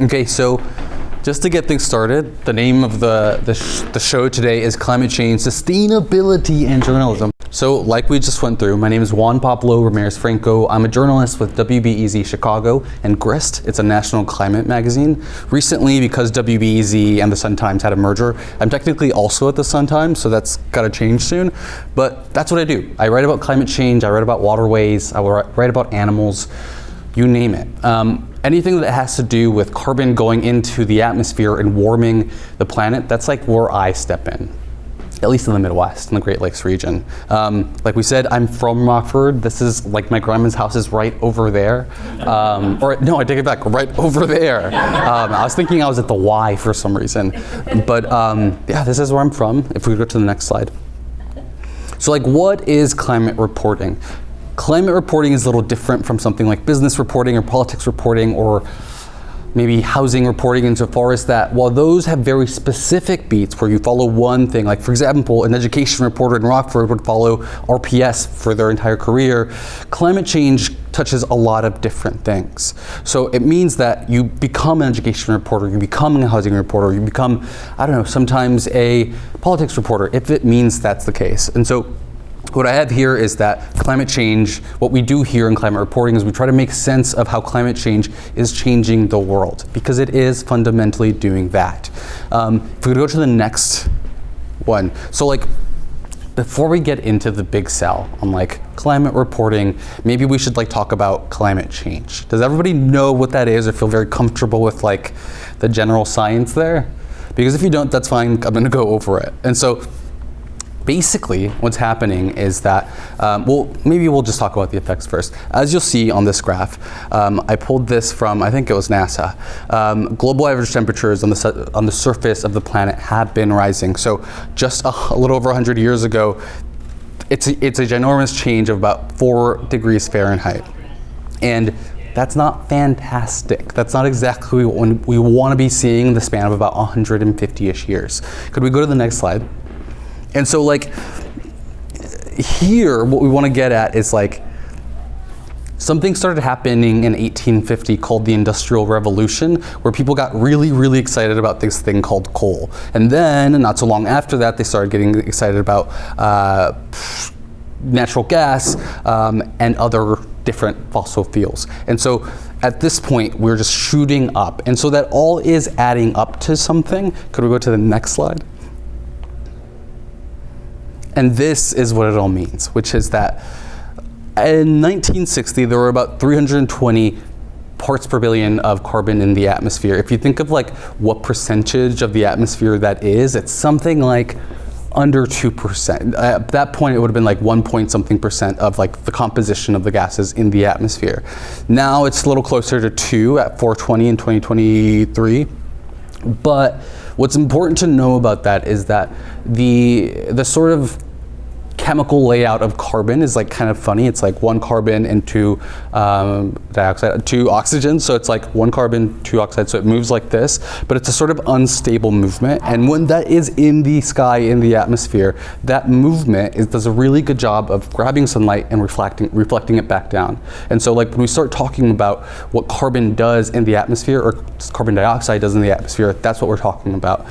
Okay, so just to get things started, the name of the show today is Climate Change, Sustainability, and Journalism. So like we just went through, my name is Juanpablo Ramirez-Franco. I'm a journalist with WBEZ Chicago and Grist. It's a national climate magazine. Recently, because WBEZ and the Sun-Times had a merger, I'm technically also at the Sun-Times, so that's got to change soon. But that's what I do. I write about climate change, I write about waterways, I write about animals, you name it. Anything that has to do with carbon going into the atmosphere and warming the planet, that's like where I step in. At least in the Midwest, in the Great Lakes region. Like we said, I'm from Rockford. This is like my grandma's house is right over there. Or no, I take it back, right over there. I was thinking I was at the Y for some reason. But yeah, this is where I'm from. If we go to the next slide. So like, what is climate reporting? Climate reporting is a little different from something like business reporting or politics reporting or maybe housing reporting, insofar as that while those have very specific beats where you follow one thing, like for example, an education reporter in Rockford would follow RPS for their entire career, climate change touches a lot of different things. So it means that you become an education reporter, you become a housing reporter, you become, I don't know, sometimes a politics reporter, if it means that's the case. And so what I have here is that climate change, what we do here in climate reporting is we try to make sense of how climate change is changing the world, because it is fundamentally doing that. If we go to the next one. So like, before we get into the big sell on like climate reporting, maybe we should like talk about climate change. Does everybody know what that is or feel very comfortable with like the general science there? Because if you don't, that's fine, I'm gonna go over it. And so, basically, what's happening is that, well, maybe we'll just talk about the effects first. As you'll see on this graph, I pulled this from, I think it was NASA. Global average temperatures on the surface of the planet have been rising. So just a little over 100 years ago, it's a ginormous change of about 4 degrees Fahrenheit. And that's not fantastic. That's not exactly what we want to be seeing in the span of about 150-ish years. Could we go to the next slide? And so like, here, what we want to get at is like, something started happening in 1850 called the Industrial Revolution, where people got really, really excited about this thing called coal. And then, not so long after that, they started getting excited about natural gas and other different fossil fuels. And so at this point, we're just shooting up. And so that all is adding up to something. Could we go to the next slide? And this is what it all means, which is that in 1960, there were about 320 parts per billion of carbon in the atmosphere. If you think of like what percentage of the atmosphere that is, it's something like under 2%. At that point, it would have been like 1 point something percent of like the composition of the gases in the atmosphere. Now it's a little closer to 2 at 420 in 2023. But what's important to know about that is that the sort of chemical layout of carbon is like kind of funny. It's like 1 carbon and 2 dioxide, 2 oxygen. So it's like 1 carbon, 2 oxide. So it moves like this, but it's a sort of unstable movement. And when that is in the sky, in the atmosphere, that movement does a really good job of grabbing sunlight and reflecting it back down. And so like when we start talking about what carbon does in the atmosphere, or carbon dioxide does in the atmosphere, that's what we're talking about.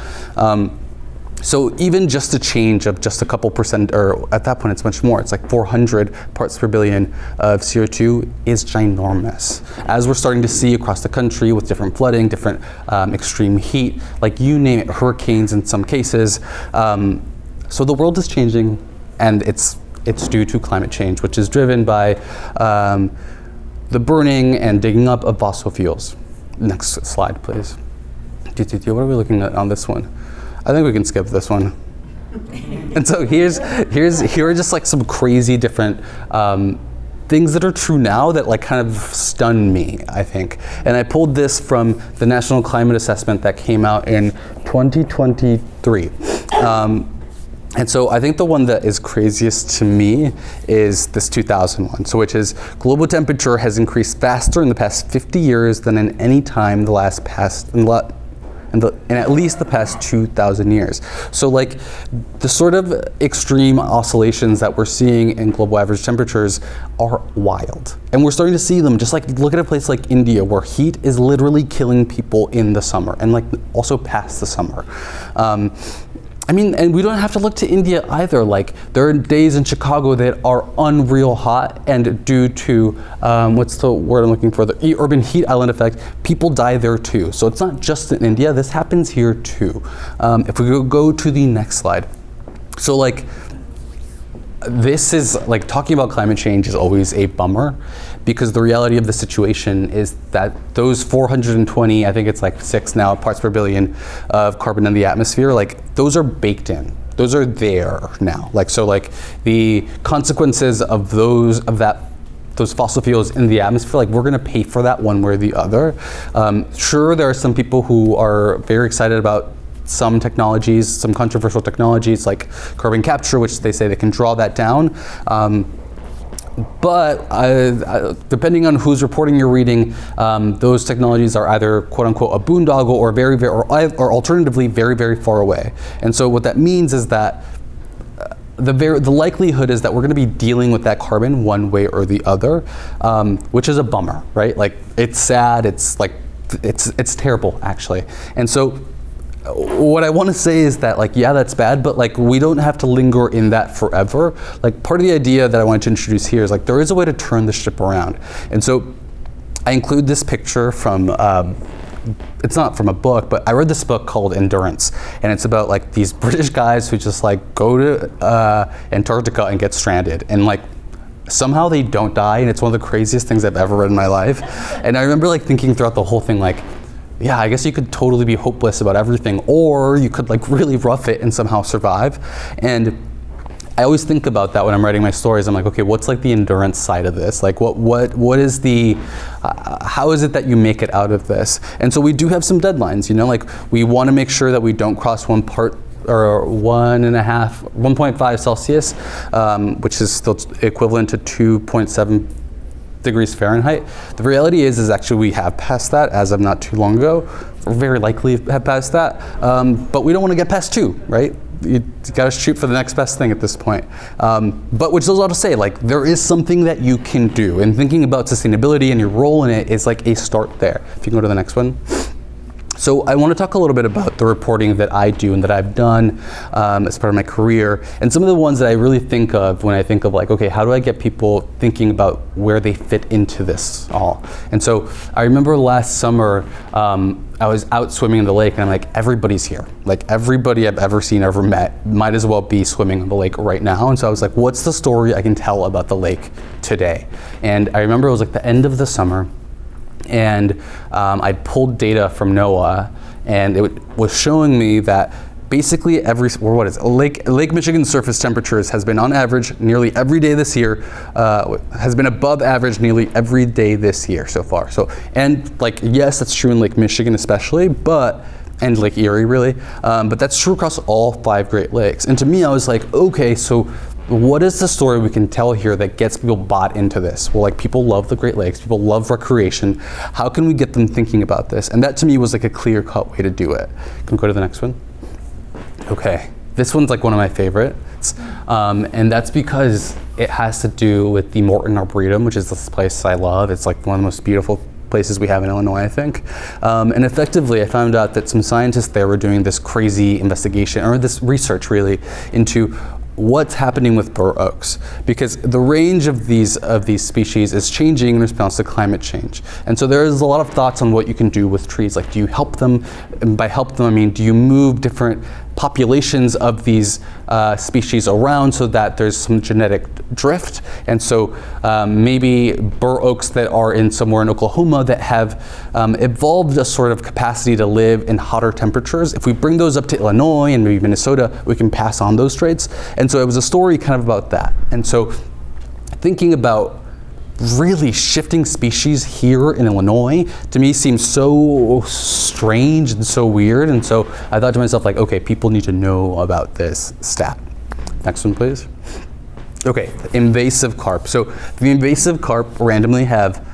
So even just a change of just a couple percent, or at that point it's much more, it's like 400 parts per billion of CO2 is ginormous. As we're starting to see across the country with different flooding, different extreme heat, like you name it, hurricanes in some cases. So the world is changing, and it's due to climate change, which is driven by the burning and digging up of fossil fuels. Next slide, please. What are we looking at on this one? I think we can skip this one. And so here are just like some crazy different things that are true now that like kind of stun me, I think. And I pulled this from the National Climate Assessment that came out in 2023. And so I think the one that is craziest to me is this 2001, so which is global temperature has increased faster in the past 50 years than in any time in the in at least the past 2,000 years. So like the sort of extreme oscillations that we're seeing in global average temperatures are wild. And we're starting to see them, just like look at a place like India where heat is literally killing people in the summer and like also past the summer. I mean, and we don't have to look to India either. Like, there are days in Chicago that are unreal hot, and due to, what's the word I'm looking for, the urban heat island effect, people die there too. So it's not just in India, this happens here too. If we go to the next slide. So like, this is, like, talking about climate change is always a bummer, because the reality of the situation is that those 420, I think it's like 6 now, parts per billion of carbon in the atmosphere, like, those are baked in. Those are there now. Like, so like the consequences of those fossil fuels in the atmosphere, like, we're gonna pay for that one way or the other. Sure, there are some people who are very excited about some technologies, some controversial technologies like carbon capture, which they say they can draw that down. But depending on whose reporting you're reading, those technologies are either quote unquote a boondoggle or or alternatively very, very far away. And so what that means is that the likelihood is that we're going to be dealing with that carbon one way or the other, which is a bummer, right? Like, it's sad, it's like, it's terrible actually. And so what I want to say is that, like, yeah, that's bad, but like, we don't have to linger in that forever. Like, part of the idea that I wanted to introduce here is like, there is a way to turn the ship around. And so I include this picture from, it's not from a book, but I read this book called Endurance, and it's about like these British guys who just like go to Antarctica and get stranded, and like somehow they don't die, and it's one of the craziest things I've ever read in my life. And I remember like thinking throughout the whole thing, like, yeah, I guess you could totally be hopeless about everything, or you could like really rough it and somehow survive. And I always think about that when I'm writing my stories. I'm like, okay, what's like the endurance side of this? Like, what is the, how is it that you make it out of this? And so we do have some deadlines, you know, like we want to make sure that we don't cross 1.5 Celsius, which is still equivalent to 2.7 degrees Fahrenheit. The reality is actually we have passed that as of not too long ago. We're very likely have passed that, but we don't want to get past 2, right? You gotta shoot for the next best thing at this point. But which is all to say, like, there is something that you can do, and thinking about sustainability and your role in it is like a start there. If you can go to the next one. So I want to talk a little bit about the reporting that I do and that I've done as part of my career, and some of the ones that I really think of when I think of like, okay, how do I get people thinking about where they fit into this all? And so I remember last summer, I was out swimming in the lake, and I'm like, everybody's here. Like, everybody I've ever seen, ever met, might as well be swimming in the lake right now. And so I was like, what's the story I can tell about the lake today? And I remember it was like the end of the summer, and I pulled data from NOAA, and it was showing me that basically Lake Michigan surface temperatures has been on average nearly every day this year, has been above average nearly every day this year so far. So, and like, yes, that's true in Lake Michigan especially, and Lake Erie really, but that's true across all 5 Great Lakes. And to me, I was like, okay, so what is the story we can tell here that gets people bought into this? Well, like, people love the Great Lakes, people love recreation. How can we get them thinking about this? And that to me was like a clear-cut way to do it. Can we go to the next one? Okay, this one's like one of my favorites, and that's because it has to do with the Morton Arboretum, which is this place I love. It's like one of the most beautiful places we have in Illinois, I think. And effectively, I found out that some scientists there were doing this crazy investigation, or this research really, into what's happening with bur oaks, because the range of these species is changing in response to climate change. And so there's a lot of thoughts on what you can do with trees. Like, do you help them? And by help them, I mean, do you move different populations of these species around so that there's some genetic drift? And so maybe bur oaks that are in somewhere in Oklahoma that have evolved a sort of capacity to live in hotter temperatures, if we bring those up to Illinois and maybe Minnesota, we can pass on those traits. And so it was a story kind of about that. And so thinking about really shifting species here in Illinois, to me, seems so strange and so weird. And so I thought to myself, like, okay, people need to know about this stat. Next one, please. Okay, invasive carp. So the invasive carp randomly have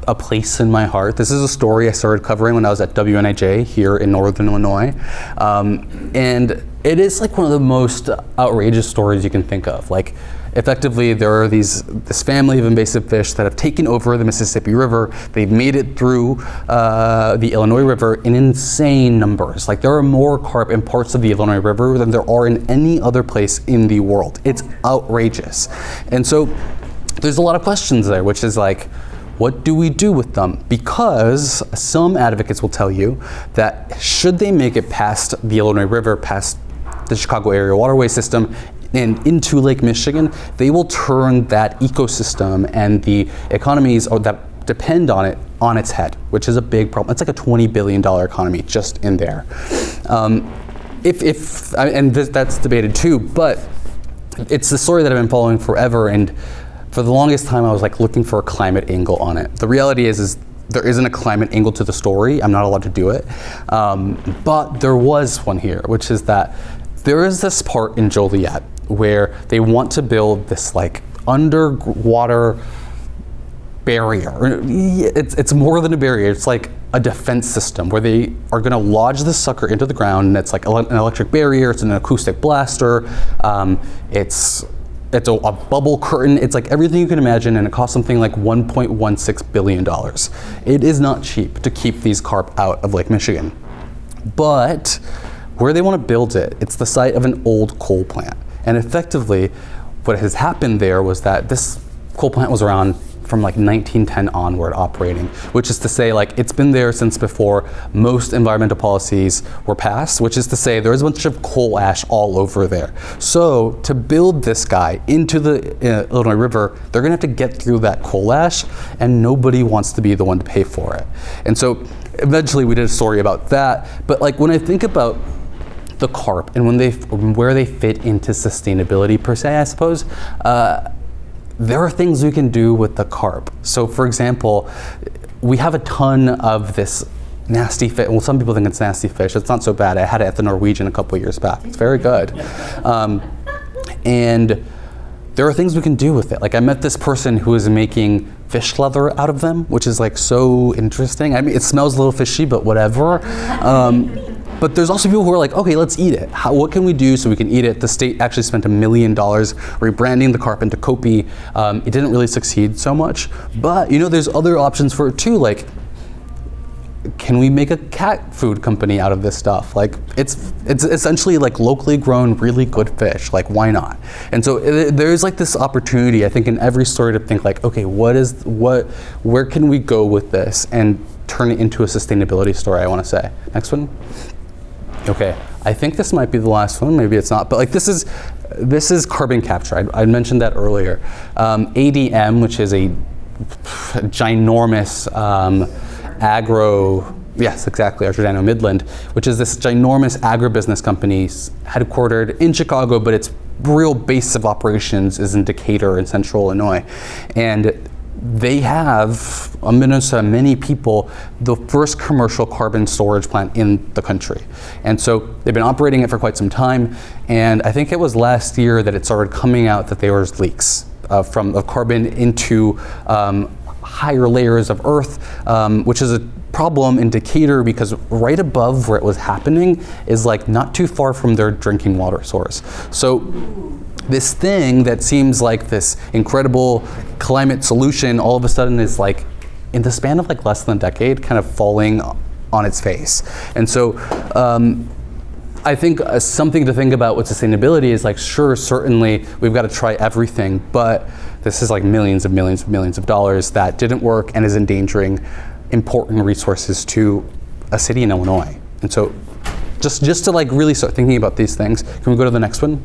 a place in my heart. This is a story I started covering when I was at WNIJ here in Northern Illinois. And it is like one of the most outrageous stories you can think of. Like, effectively, there are this family of invasive fish that have taken over the Mississippi River. They've made it through the Illinois River in insane numbers. Like, there are more carp in parts of the Illinois River than there are in any other place in the world. It's outrageous. And so there's a lot of questions there, which is like, what do we do with them? Because some advocates will tell you that should they make it past the Illinois River, past the Chicago area waterway system, and into Lake Michigan, they will turn that ecosystem and the economies that depend on it on its head, which is a big problem. It's like a $20 billion economy just in there. That's debated too, but it's the story that I've been following forever, and for the longest time I was like looking for a climate angle on it. The reality is there isn't a climate angle to the story. I'm not allowed to do it. But there was one here, which is that there is this part in Joliet where they want to build this like underwater barrier. It's more than a barrier. It's like a defense system where they are going to lodge this sucker into the ground, and it's like an electric barrier. It's an acoustic blaster. It's a bubble curtain. It's like everything you can imagine, and it costs something like $1.16 billion. It is not cheap to keep these carp out of Lake Michigan. But where they want to build it, it's the site of an old coal plant. And effectively, what has happened there was that this coal plant was around from like 1910 onward operating, which is to say like it's been there since before most environmental policies were passed, which is to say there's a bunch of coal ash all over there. So to build this guy into the Illinois River, they're gonna have to get through that coal ash, and nobody wants to be the one to pay for it. And so eventually we did a story about that, but like when I think about the carp and where they fit into sustainability per se, I suppose, there are things we can do with the carp. So for example, we have a ton of this nasty fish. Well, some people think it's nasty fish. It's not so bad. I had it at the Norwegian a couple years back. It's very good. And there are things we can do with it. Like I met this person who is making fish leather out of them, which is like so interesting. I mean, it smells a little fishy, but whatever. But there's also people who are like, okay, let's eat it. What can we do so we can eat it? The state actually spent $1 million rebranding the carp into Kopi. It didn't really succeed so much, but you know, there's other options for it too. Like, can we make a cat food company out of this stuff? Like, it's essentially like locally grown, really good fish. Like, why not? And so there's like this opportunity, I think, in every story to think like, okay, where can we go with this and turn it into a sustainability story? I want to say. Next one. Okay, I think this might be the last one, maybe it's not, but like this is carbon capture. I mentioned that earlier. ADM, which is a ginormous yes, exactly, Giordano Midland, which is this ginormous agribusiness company headquartered in Chicago, but its real base of operations is in Decatur in central Illinois. And they have, unbeknownst to many people, the first commercial carbon storage plant in the country. And so they've been operating it for quite some time, and I think it was last year that it started coming out that there was leaks of carbon into higher layers of earth, which is a problem in Decatur because right above where it was happening is like not too far from their drinking water source. So this thing that seems like this incredible climate solution all of a sudden is like, in the span of like less than a decade, kind of falling on its face. And so I think something to think about with sustainability is like, sure, certainly we've got to try everything, but this is like millions of dollars that didn't work and is endangering important resources to a city in Illinois. And so just to like really start thinking about these things, can we go to the next one?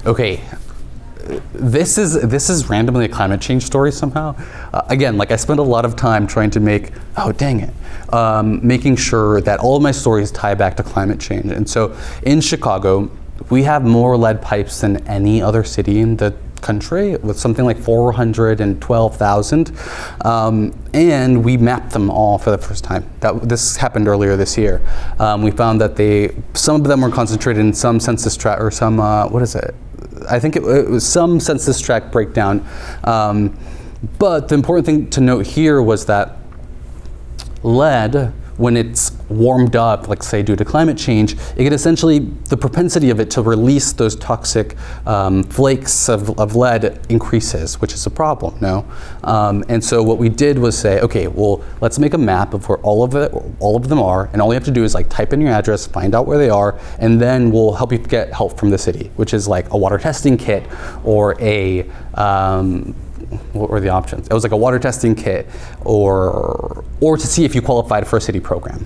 Okay, this is randomly a climate change story somehow. Again, like I spent a lot of time trying to making sure that all of my stories tie back to climate change. And so in Chicago, we have more lead pipes than any other city in the country, with something like 412,000, and we mapped them all for the first time. This happened earlier this year. We found that some of them were concentrated in some census tract, or some I think it was some census tract breakdown, But the important thing to note here was that lead, when it's warmed up, like say due to climate change, it can essentially, the propensity of it to release those toxic flakes of lead increases, which is a problem, no? And so what we did was say, okay, well, let's make a map of where all of them are, and all you have to do is like type in your address, find out where they are, and then we'll help you get help from the city, which is like a water testing kit or a, what were the options? It was like a water testing kit or to see if you qualified for a city program.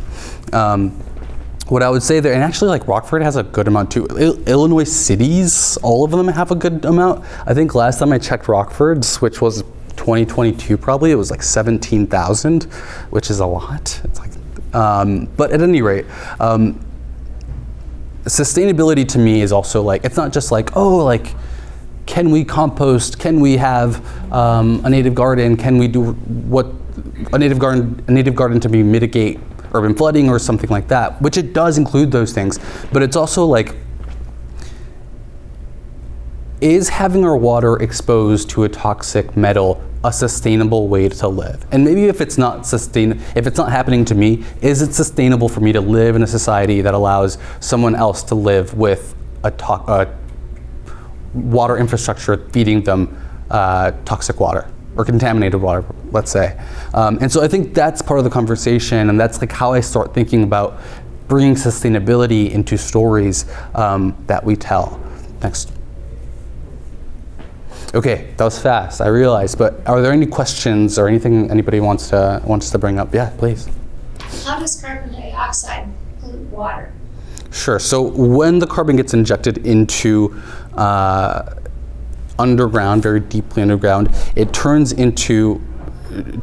What I would say there, and actually like Rockford has a good amount too. Illinois cities, all of them have a good amount. I think last time I checked Rockford's, which was 2022 probably, it was like 17,000, which is a lot. It's like, but at any rate, sustainability to me is also like, it's not just like, oh, like, can we compost? Can we have a native garden? Can we do what a native garden to mitigate urban flooding or something like that? Which it does include those things, but it's also like, is having our water exposed to a toxic metal a sustainable way to live? And maybe if it's not happening to me, is it sustainable for me to live in a society that allows someone else to live with a water infrastructure feeding them toxic water or contaminated water, let's say. And so I think that's part of the conversation, and that's like how I start thinking about bringing sustainability into stories that we tell. Next. Okay, that was fast, I realized, but are there any questions or anything anybody wants to bring up? Yeah, please. How does carbon dioxide pollute water? Sure. So when the carbon gets injected into underground, very deeply underground, it turns into,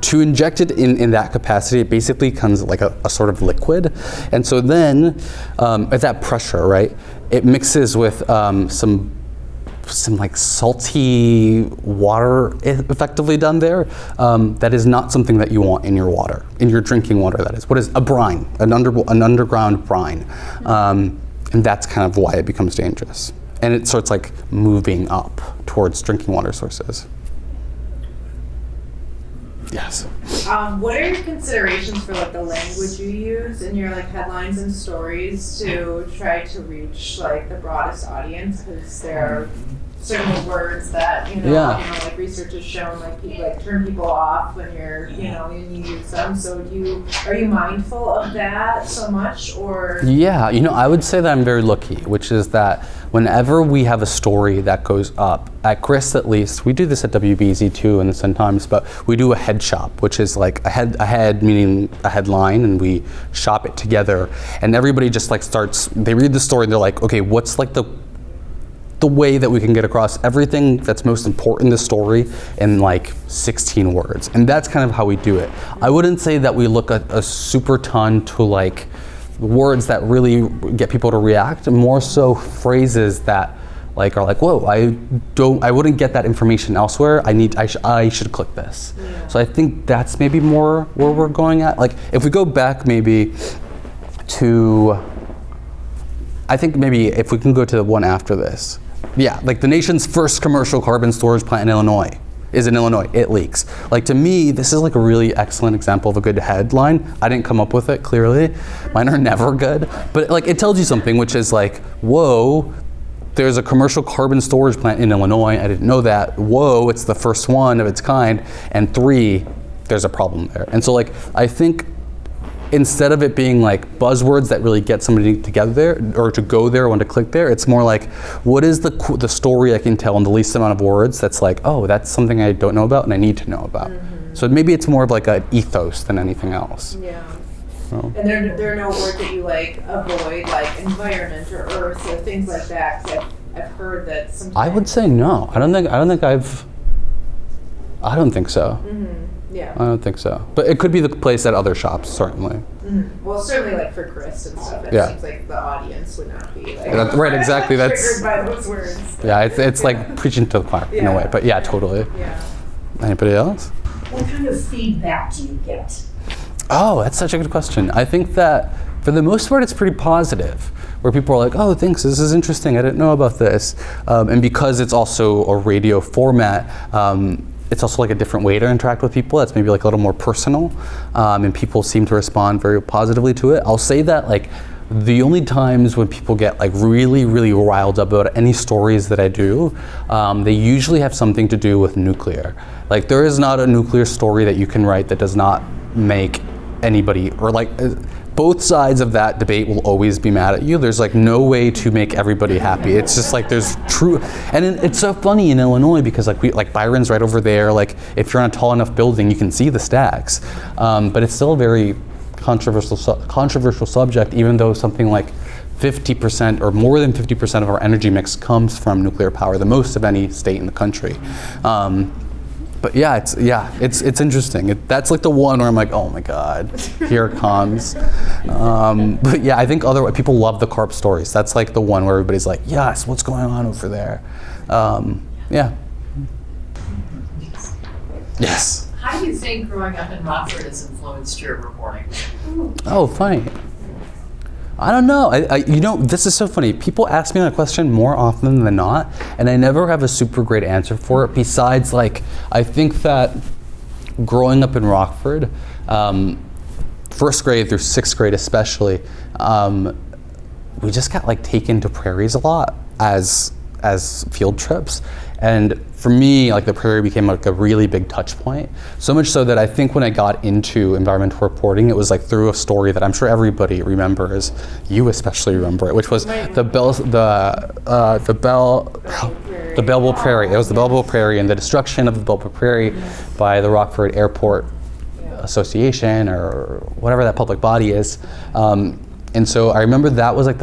to inject it in that capacity, it basically becomes like a sort of liquid. And so then at that pressure, right, it mixes with some like salty water effectively done there. That is not something that you want in your water, in your drinking water, that is. What is a brine, an underground brine. And that's kind of why it becomes dangerous. And it starts like moving up towards drinking water sources. Yes. What are your considerations for like the language you use in your like headlines and stories to try to reach like the broadest audience? Because there are certain words that like research has shown like people like turn people off when you're when you use them. So are you mindful of that so much, or? Yeah, I would say that I'm very lucky, which is that whenever we have a story that goes up at Grist, at least we do this at WBEZ too and the Sun Times, but we do a head shop, which is like a head meaning a headline, and we shop it together, and everybody just like they read the story and they're like, okay, what's like the way that we can get across everything that's most important in the story in like 16 words. And that's kind of how we do it. I wouldn't say that we look at a super ton to like words that really get people to react, more so phrases that like are like, whoa, I wouldn't get that information elsewhere. I should click this. Yeah. So I think that's maybe more where we're going at. Like if we go back maybe to, I think maybe if we can go to the one after this. Yeah, like the nation's first commercial carbon storage plant in Illinois is in Illinois. It leaks. Like to me, this is like a really excellent example of a good headline. I didn't come up with it, clearly. Mine are never good. But like it tells you something, which is like, whoa, there's a commercial carbon storage plant in Illinois. I didn't know that. Whoa, it's the first one of its kind. And 3, there's a problem there. And so like, I think instead of it being like buzzwords that really get somebody together there or to go there or want to click there, it's more like, what is the story I can tell in the least amount of words that's like, oh, that's something I don't know about and I need to know about. Mm-hmm. So maybe it's more of like an ethos than anything else. Yeah. So. And there are no words that you like avoid, like environment or earth or things like that, because I've heard that sometimes. I would say no. I don't think so. Mm-hmm. Yeah. I don't think so. But it could be the place at other shops, certainly. Mm-hmm. Well, certainly like for Grist and stuff, it seems like the audience would not be like right, exactly. That's triggered by those words. Yeah, it's like preaching to the choir in a way. But yeah, totally. Yeah. Anybody else? What kind of feedback do you get? Oh, that's such a good question. I think that for the most part, it's pretty positive, where people are like, oh, thanks, this is interesting, I didn't know about this. And because it's also a radio format, it's also like a different way to interact with people. That's maybe like a little more personal, and people seem to respond very positively to it. I'll say that like the only times when people get like really, really riled up about any stories that I do, they usually have something to do with nuclear. Like there is not a nuclear story that you can write that does not make anybody, or like both sides of that debate will always be mad at you. There's like no way to make everybody happy. It's just like there's true, and it's so funny in Illinois because like Byron's right over there. Like if you're on a tall enough building, you can see the stacks, but it's still a very controversial subject, even though something like 50% or more than 50% of our energy mix comes from nuclear power, the most of any state in the country. But yeah, it's interesting. That's like the one where I'm like, oh my God, here it comes. But yeah, I think people love the carp stories. That's like the one where everybody's like, yes, what's going on over there? Yeah. Yes. How do you think growing up in Rockford has influenced your reporting? Oh, funny. I don't know. This is so funny. People ask me that question more often than not, and I never have a super great answer for it. Besides, like, I think that growing up in Rockford, first grade through sixth grade especially, we just got like taken to prairies a lot as field trips. And for me, like the prairie became like a really big touch point. So much so that I think when I got into environmental reporting, it was like through a story that I'm sure everybody remembers. You especially remember it, which was the Belleville Prairie. It was the Belleville Prairie and the destruction of the Belleville Prairie by the Rockford Airport Association or whatever that public body is. And so I remember that was like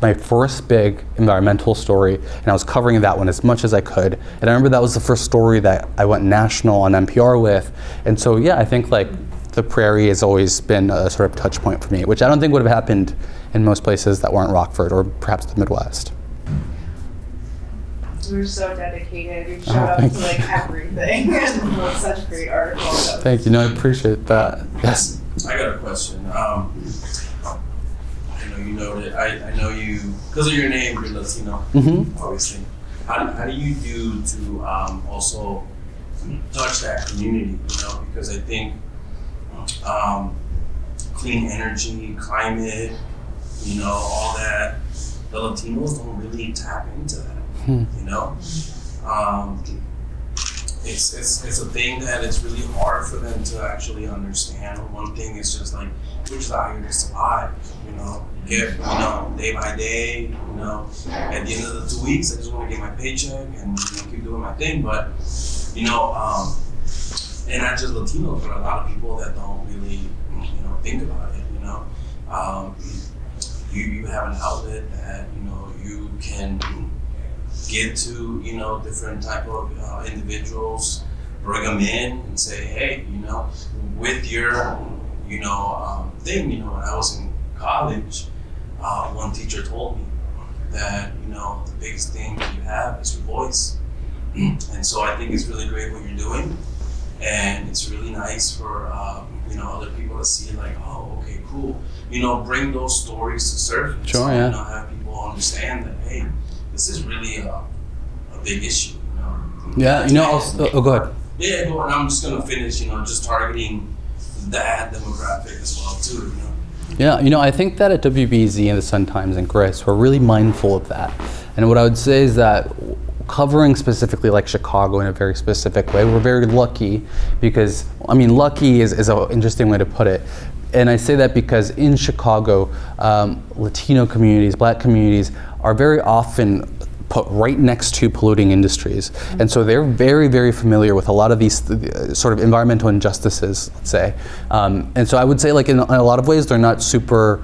my first big environmental story, and I was covering that one as much as I could. And I remember that was the first story that I went national on NPR with. And so yeah, I think like the prairie has always been a sort of touch point for me, which I don't think would have happened in most places that weren't Rockford or perhaps the Midwest. You're so dedicated. You showed up to like everything and wrote such great articles. Thank you. No, I appreciate that. Yes. I got a question. You noted, I know you, because of your name, you're Latino, obviously. How do you do to also touch that community, because I think clean energy, climate, all that, the Latinos don't really tap into that, It's a thing that it's really hard for them to actually understand. One thing is just like, we're just out here to survive, get, day by day, at the end of the 2 weeks, I just want to get my paycheck and keep doing my thing. But, and not just Latinos, but a lot of people that don't really, think about it, you have an outlet that, you can get to, different type of individuals, bring them in and say, hey, with your, thing, when I was in college, one teacher told me that, the biggest thing that you have is your voice. And so I think it's really great what you're doing. And it's really nice for, other people to see like, oh, okay, cool. Bring those stories to surface. Sure, yeah. Have people understand that, hey, this is really a big issue, Yeah, go ahead. Yeah, and I'm just gonna finish, just targeting that demographic as well too, Yeah, I think that at WBEZ and the Sun-Times and Grist, we're really mindful of that. And what I would say is that covering specifically like Chicago in a very specific way, we're very lucky because, lucky is an interesting way to put it. And I say that because in Chicago, Latino communities, Black communities are very often put right next to polluting industries. And so they're very, very familiar with a lot of these sort of environmental injustices, let's say. And so I would say like in a lot of ways, they're not super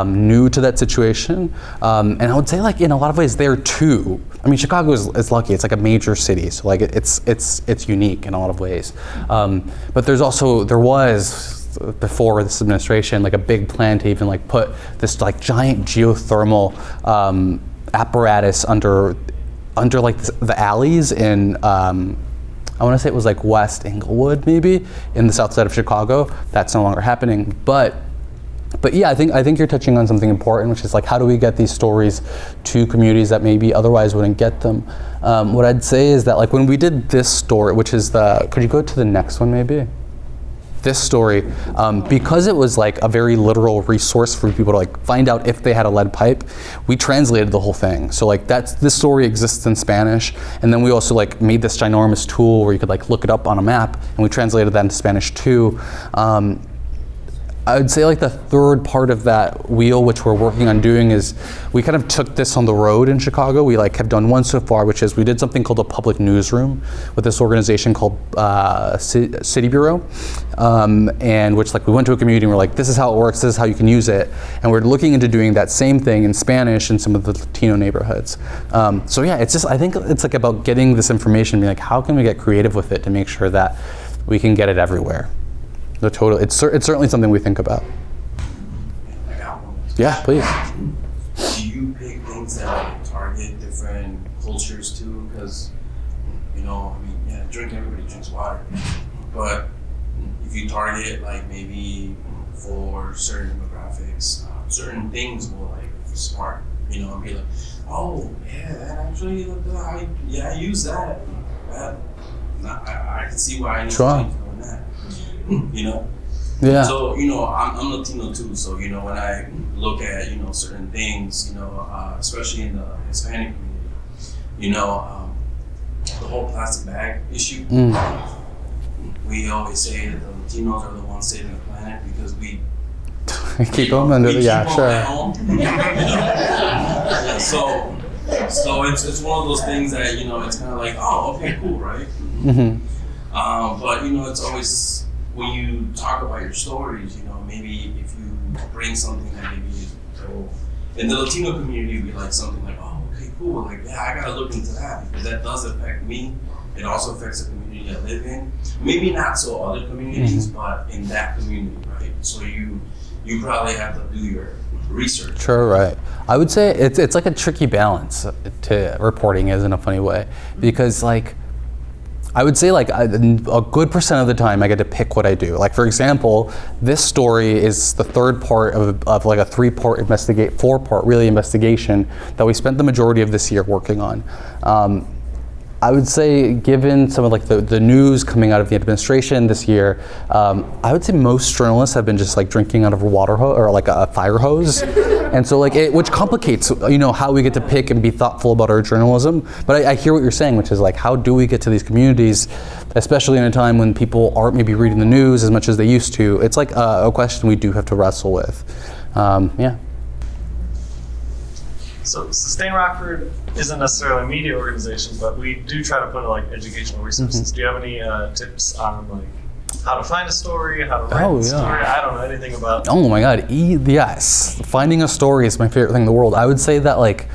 new to that situation. And I would say like in a lot of ways, they're too. Chicago is lucky. It's like a major city, so like it's unique in a lot of ways. But there was before this administration like a big plan to even like put this like giant geothermal apparatus under like the alleys in I want to say it was like West Englewood maybe in the south side of Chicago. That's no longer happening, but yeah, I think you're touching on something important, which is like how do we get these stories to communities that maybe otherwise wouldn't get them. What I'd say is that like when we did this story, which is could you go to the next one maybe? This story, because it was like a very literal resource for people to like find out if they had a lead pipe, we translated the whole thing. So like this story exists in Spanish, and then we also like made this ginormous tool where you could like look it up on a map, and we translated that into Spanish too. I would say like the third part of that wheel, which we're working on doing, is we kind of took this on the road in Chicago. We like have done one so far, which is we did something called a public newsroom with this organization called City Bureau, and which like we went to a community and we're like, this is how it works, this is how you can use it, and we're looking into doing that same thing in Spanish in some of the Latino neighborhoods. So yeah, it's just I think it's like about getting this information, being like, how can we get creative with it to make sure that we can get it everywhere. It's certainly something we think about. I got one. Yeah, please. Do you pick things that like target different cultures too? Because, you know, I mean, yeah, everybody drinks water. But if you target like maybe for certain demographics, certain things will like spark, you know, and be like, oh, yeah, that actually, I use that. I can see why I need to change on that. You know? Yeah. So, you know, I'm Latino too, so, you know, when I look at, you know, certain things, you know, especially in the Hispanic community, you know, the whole plastic bag issue, we always say that the Latinos are the ones saving the planet because we keep them under the, yeah, sure. At home. Yeah, so it's one of those things that, you know, it's kind of like, oh, okay, cool, right? But, you know, it's always, when you talk about your stories, you know, maybe if you bring something that maybe is cool. In the Latino community, we like something like, oh, okay, cool. Like, yeah, I gotta look into that because that does affect me. It also affects the community I live in. Maybe not so other communities, but in that community, right? So you probably have to do your research. Sure, right. I would say it's like a tricky balance to reporting is in a funny way because like, I would say like a good percent of the time I get to pick what I do. Like for example, this story is the third part of like a four-part really investigation that we spent the majority of this year working on. I would say given some of like the news coming out of the administration this year, I would say most journalists have been just like drinking out of a water hose or like a fire hose. And so like which complicates, you know, how we get to pick and be thoughtful about our journalism. But I hear what you're saying, which is like, how do we get to these communities, especially in a time when people aren't maybe reading the news as much as they used to? It's like a question we do have to wrestle with. Yeah. So Sustain Rockford isn't necessarily a media organization, but we do try to put like educational resources. Do you have any tips on like how to find a story, how to write a story? I don't know anything about. Oh my God, yes. Finding a story is my favorite thing in the world. I would say that like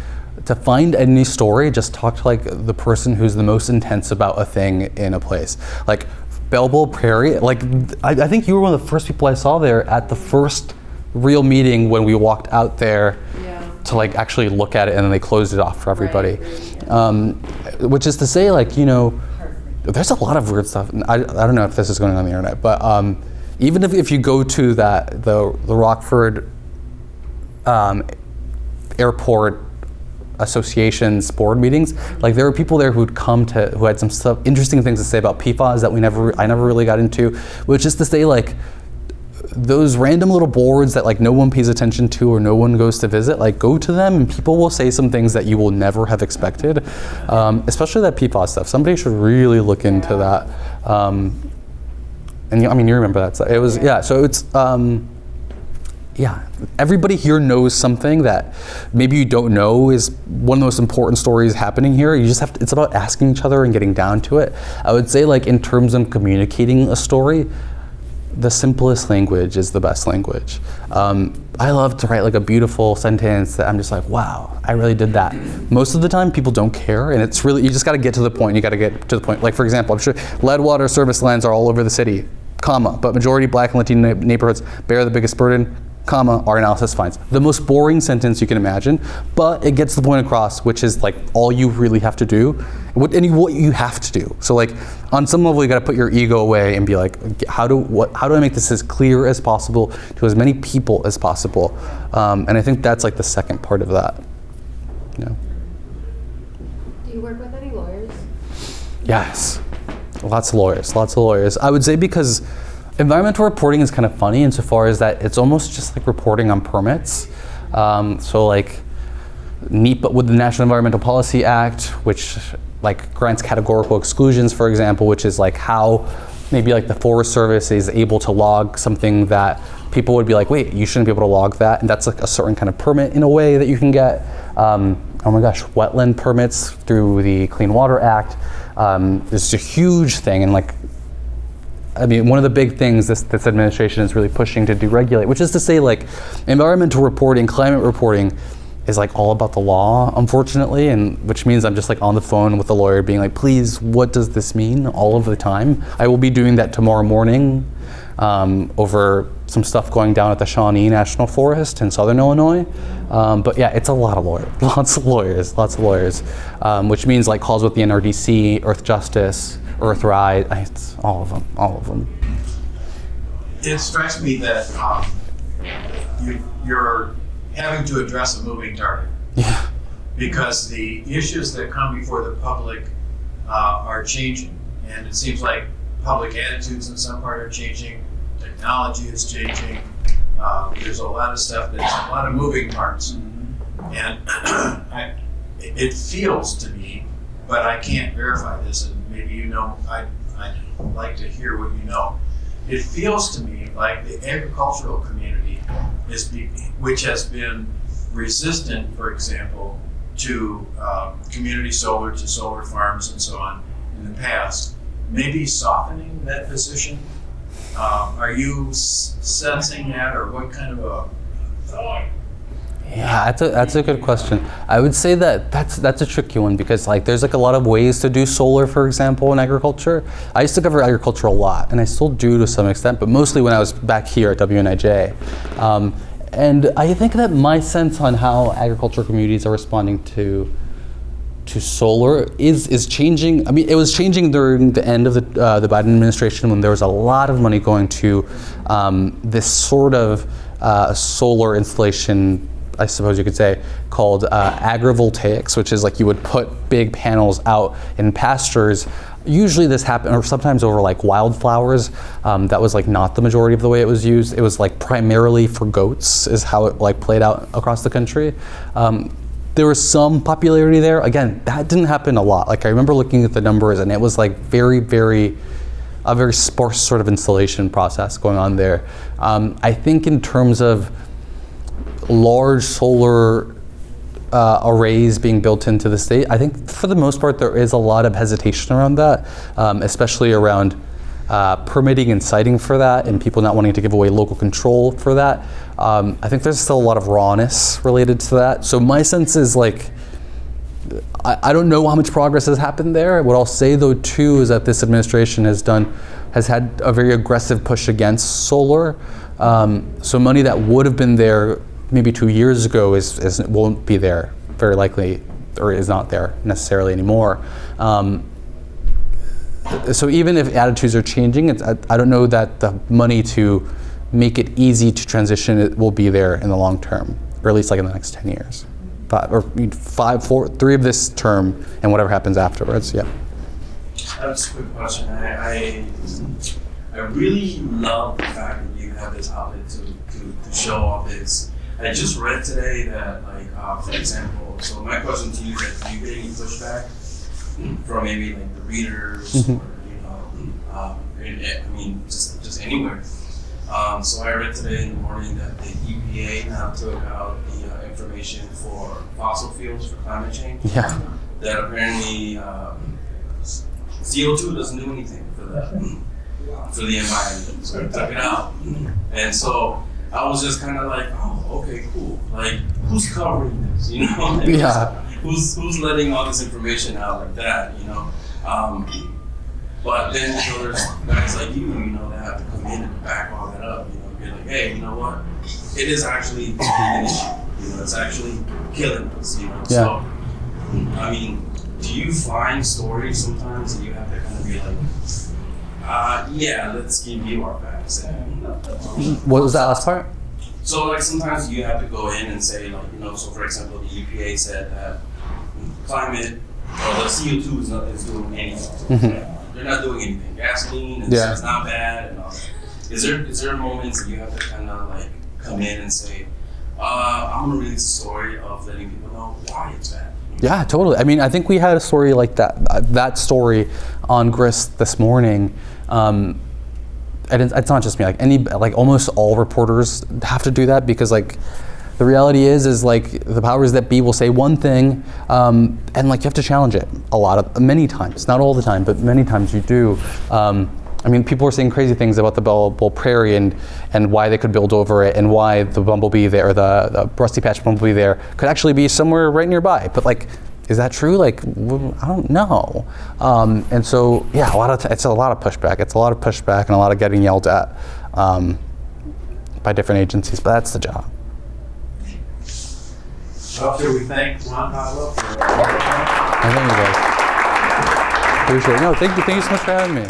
to find any story, just talk to like the person who's the most intense about a thing in a place. Like Belleville Prairie, like I think you were one of the first people I saw there at the first real meeting when we walked out there. To like actually look at it, and then they closed it off for everybody. Which is to say, like, you know, there's a lot of weird stuff. I don't know if this is going on the internet, but even if you go to the Rockford Airport Association's board meetings, like there were people there who had some interesting things to say about PFAS that I never really got into, which is to say, like, those random little boards that like no one pays attention to or no one goes to visit, like go to them and people will say some things that you will never have expected, especially that PFAS stuff. Somebody should really look into that. And I mean, you remember that stuff. It was, yeah, so it's, yeah, everybody here knows something that maybe you don't know is one of the most important stories happening here. You just have to, it's about asking each other and getting down to it. I would say like in terms of communicating a story, the simplest language is the best language. I love to write like a beautiful sentence that I'm just like, wow, I really did that. Most of the time people don't care, and it's really, you just gotta get to the point, you gotta get to the point. Like for example, I'm sure lead water service lines are all over the city, comma, but majority Black and Latino neighborhoods bear the biggest burden, comma, our analysis finds. The most boring sentence you can imagine, but it gets the point across, which is like all you really have to do, what you have to do. So like on some level you gotta put your ego away and be like, how do I make this as clear as possible to as many people as possible? And I think that's like the second part of that. Yeah. Do you work with any lawyers? Yes, lots of lawyers. I would say because environmental reporting is kind of funny insofar as that it's almost just like reporting on permits. So like NEPA with the National Environmental Policy Act, which like grants categorical exclusions, for example, which is like how maybe like the Forest Service is able to log something that people would be like, wait, you shouldn't be able to log that, and that's like a certain kind of permit in a way that you can get. Oh my gosh, wetland permits through the Clean Water Act. It's a huge thing, and like, I mean, one of the big things this administration is really pushing to deregulate, which is to say like environmental reporting, climate reporting is like all about the law, unfortunately, and which means I'm just like on the phone with the lawyer being like, please, what does this mean all of the time? I will be doing that tomorrow morning over some stuff going down at the Shawnee National Forest in Southern Illinois. But yeah, it's a lot of lawyers, lots of lawyers, which means like calls with the NRDC, Earth Justice, Earthright, it's all of them. It strikes me that you're having to address a moving target. Yeah. Because the issues that come before the public are changing, and it seems like public attitudes in some part are changing, technology is changing, there's a lot of stuff that's a lot of moving parts. And it feels to me, but I can't verify this, and maybe you know, I'd like to hear what you know. It feels to me like the agricultural community which has been resistant, for example, to community solar, to solar farms and so on in the past, maybe softening that position. Are you sensing that, or what kind of a thought? Yeah, that's a good question. I would say that's a tricky one because like there's like a lot of ways to do solar, for example, in agriculture. I used to cover agriculture a lot, and I still do to some extent, but mostly when I was back here at WNIJ. And I think that my sense on how agricultural communities are responding to solar is changing. I mean, it was changing during the end of the Biden administration when there was a lot of money going to this sort of solar installation, I suppose you could say, called agrivoltaics, which is like you would put big panels out in pastures. Usually this happened, or sometimes over like wildflowers. That was like not the majority of the way it was used. It was like primarily for goats is how it like played out across the country. There was some popularity there. Again, that didn't happen a lot. Like I remember looking at the numbers and it was like a very sparse sort of installation process going on there. I think in terms of large solar arrays being built into the state, I think for the most part there is a lot of hesitation around that, especially around permitting and siting for that and people not wanting to give away local control for that. I think there's still a lot of rawness related to that. So my sense is like, I don't know how much progress has happened there. What I'll say though too is that this administration has had a very aggressive push against solar. So money that would have been there maybe 2 years ago won't be there very likely, or is not there necessarily anymore. So even if attitudes are changing, I don't know that the money to make it easy to transition it will be there in the long term, or at least like in the next 10 years. 3 of this term and whatever happens afterwards, yeah. That's a good question. I really love the fact that you have this outlet to show all this. I just read today that, like, for example, so my question to you is, do you get any pushback from maybe like the readers or, I mean, just anywhere? So I read today in the morning that the EPA now took out the information for fossil fuels for climate change. Yeah. That apparently CO2 doesn't do anything for the environment, so they took it out. And so I was just kind of like, oh, okay, cool. Like, who's covering this? You know? Like, yeah. Who's letting all this information out like that? You know? But then there's guys like you know, that have to come in and back all that up. You know, be like, hey, you know what? It is actually an issue. You know, it's actually killing us. You know. Yeah. So, I mean, do you find stories sometimes that you have to kind of be like, yeah, let's give you our facts. What was that last part? So like sometimes you have to go in and say, like, you know, so for example, the EPA said that climate the CO2 is doing anything. They're not doing anything. Gasoline and it's not bad and all that. Is there moments that you have to kind of like come in and say, I'm gonna read the story of letting people know why it's bad? Yeah, totally. I mean, I think we had a story like that story on Grist this morning. And it's not just me. Like almost all reporters have to do that because like the reality is like the powers that be will say one thing, and like you have to challenge it many times. Not all the time, but many times you do. I mean, people are saying crazy things about the Belleville Prairie and why they could build over it and why the bumblebee there, or the rusty patch bumblebee there, could actually be somewhere right nearby. But like, is that true? Like, I don't know. And so, yeah, it's a lot of pushback. It's a lot of pushback and a lot of getting yelled at by different agencies. But that's the job. Well, should we thank Juanpablo for Thank you guys. Appreciate it. No, thank you so much for having me.